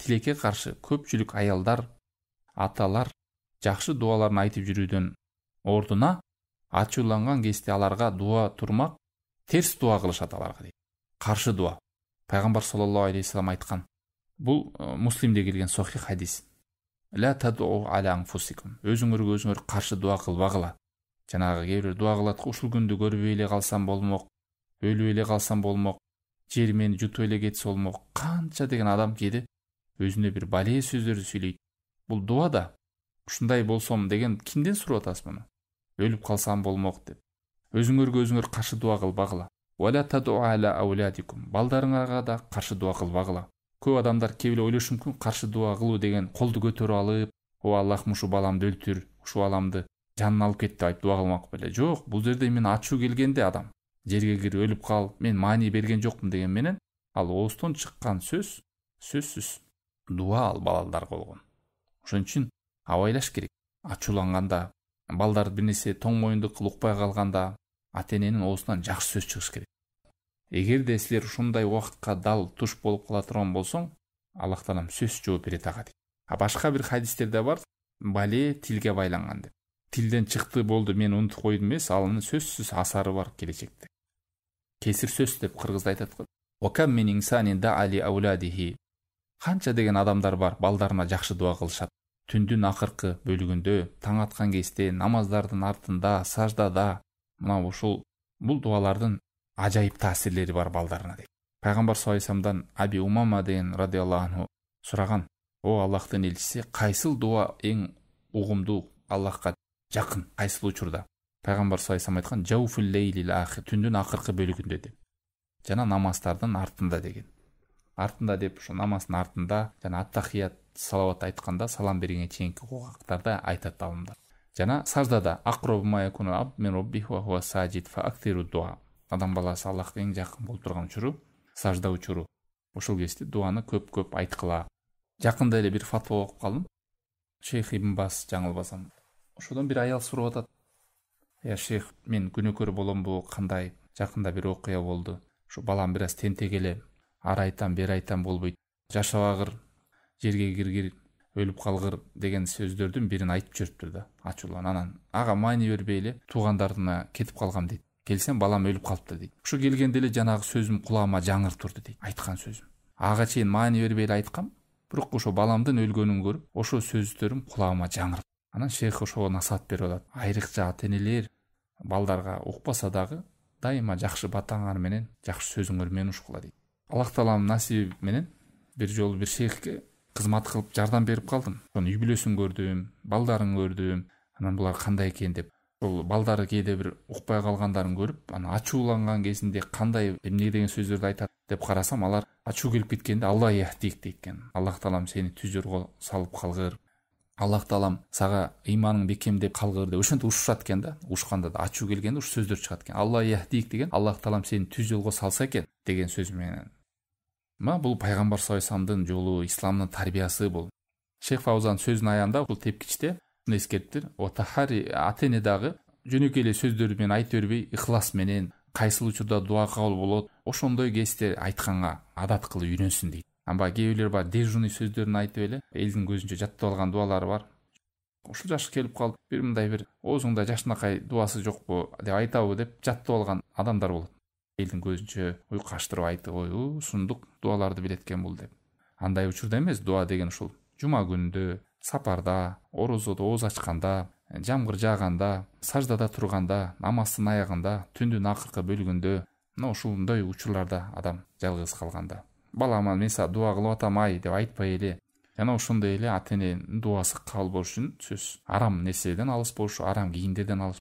тилекке каршы көпчүлүк аялдар, аталар жакшы дуаларын айтып жүрүүдөн ордуна ачууланган кезде аларга дуа турмак, терс дуа кылышат аларга дейт. Каршы дуа. Пайгамбар саллаллаху алейхи вассалам айткан. Бул Муслимде келген сохих хадис. Ла тадуу аля анфусикум. Өзүңөргө каршы дуа кылбагыла. Жанагы кээ бир дуа кылат, ушул күндү көрбөй эле калсам болмок, өлүп эле калсам болмок, жер мени жутуп эле кетсе болмок. Канча деген адам кээде өзүнө бир бале сөздөрдү сүйлөйт. Бул дуа да ушундай болсом деген кимден сурап атасыз муну? Өлүп калсам болмок деп. Өзүңөр каршы дуа кылбагыла. Вала тадуу аля ауладикум. Балдарыңарга да каршы дуа кылбагыла. Көп адамдар кебиле ойлошу мүмкүн, каршы дуа кылуу деген колду көтөрүп алып, о Аллах ушу баламды өлтүр, ушу баламды жанын алып кет деп айтып дуа кылмак беле. Жок, бул жерде мен ачуу келгенде адам жерге кирип өлүп кал, мен маани берген жокмун деген менен ал оозтон чыккан сөзсүз дуа ал балдарга болгон. Ошон үчүн абайлаш керек. Ачууланганда, балдар бир нерсе тоң моюндук кылып укпай калганда ата-эненин оозунан жакшы сөз чыгыш керек. Эгерде силер ушундай убакытка дал туш болуп кала турган болсоң, Аллах Таалам сөз жооп берет ага дейт. Башка бир хадистерде бар, бале тилге байланган деп. Тилден чыкты болду, мен унутуп койдум эмес, анын сөзсүз асары бар келечекте. Кесир сөз деп кыргызда айтат го. Окам мен инсанин да али ауладихи. Канча деген адамдар бар, балдарына жакшы дуа кылышат. Түндүн акыркы бөлүгүндө, таң аткан кезде, намаздардын артында, саждада, мына ушул бул дуалардын ажайып таасирлери бар балдарына дейт. Пайгамбар саллаллаху алейхи вассаламдан Аби Умама деген радиаллаху анху сураган: "О Аллахтын элчиси, кайсыл дуа эң угумдуу, Аллахка жакын, кайсыл учурда?" Пайгамбар саллаллаху алейхи вассалам айткан: "Жауфул лейлил ахир", түндүн акыркы бөлүгүндө деп. Жана намаздардын артында деген. Артында деп ушу намаздын артында, жана аттахият, салават айтканда, салам бергенге чейинки убакыттарда айтат алымдар. Жана саждада акробу ма якуну абд мин роббихи ва хуа саджид фа актиру дуа. Адам баласы Аллахка эң жакын болуп турган учуру сажда учуру. Ошол кезде дуаны көп айткыла. Жакында эле бир фатва окуп калдым. Шейх Ибн Бас жаңылбасам. Ошодон бир аял сурап атат: "Я шейх, мен күнөөкөр боломбу, кандай?" Жакында бир окуя болду. Ушу балам бир аз тентек эле, ар айтам, бер айтам болбойт. Жашабагыр, жерге киргир, өлүп калгыр деген сөздөрдүн бирин айтып жүрүптүр да. Ачуулан анан ага маани бербей эле туугандардына кетип калгам дейт. Келсем балам өлүп калыптыр дейт. Ушу келгенде эле жанагы сөзүм кулагыма жаңыр турду дейт. Айткан сөзүм. Ага чейин маани бербей эле айткам, бирок ошо баламдын өлгөнүн көрүп, ошо сөздөрүм кулагыма жаңыр. Анан шейх ошого насаат берип атат. Айрыкча ата-энелер балдарга укпаса дагы дайыма жакшы батаңар менен, жакшы сөзүңөр менен ушкула дейт. Аллах Таалам насиби менен бир жолу бир шейхке кызмат кылып жардам берип калдым. Ошонун үй бүлөсүн көрдүм, балдарын көрдүм. Анан булар кандай экен деп. Ошол балдары кээде бир укпай калгандарын көрүп, анан ачууланган кезинде кандай эмне деген сөздөрдү айтат деп карасам, алар ачуу келип кеткенде Алла яхдик дейт экен. Аллах Таалам сени түз жолго салып калгыр. Аллах Таалам сага ыйманың бекемдеп калгыр деп ошентип ушушат экен да. Ушканда да ачуу келгенде ушу сөздөр чыгат экен. Алла яхдик деген Аллах Таалам сени түз жолго салса экен деген сөз менен. Бул пайгамбар саллаллаху алейхи вассаламдын жолу, исламдын тарбиясы бул. Шейх Фаузан сөзүнүн аягында бул тепкичте эскерттир. Отахари ата-эне дагы жөнөкөй эле сөздөрү менен айта бербей, ихлас менен кайсыл учурда дуа кабыл болот, ошондой кезде айтканга адат кылып үйрөнсүн дейт. Амба кээ бирлер бар, дежурный сөздөрүн айтып эле, элдин көзүнчө жаттап алган дуалары бар. Ушул жаш келип калып, бир мындай бир оозуңда жашынакай дуасы жокпу деп айтабы деп жаттап алган адамдар болот. Элдин көзүнчө уйку аштырып айтып, ой, сундук дуаларды билет экен бул деп. Андай учурда эмес, дуа деген ушул жума күнүндө, сапарда, орозодо ооз ачканда, жамгыр жааганда, саждада турганда, намаздын аягында, түндүн акыркы бөлүгүндө, мына ушундай учурларда адам жалгыз калганда. Балама мен сага дуа кылып атам ай деп айтпай эле, жана ошондой эле ата-эненин дуасы кабыл болуш үчүн сөз арам нерседен алыс болуш, арам кийимдерден алыс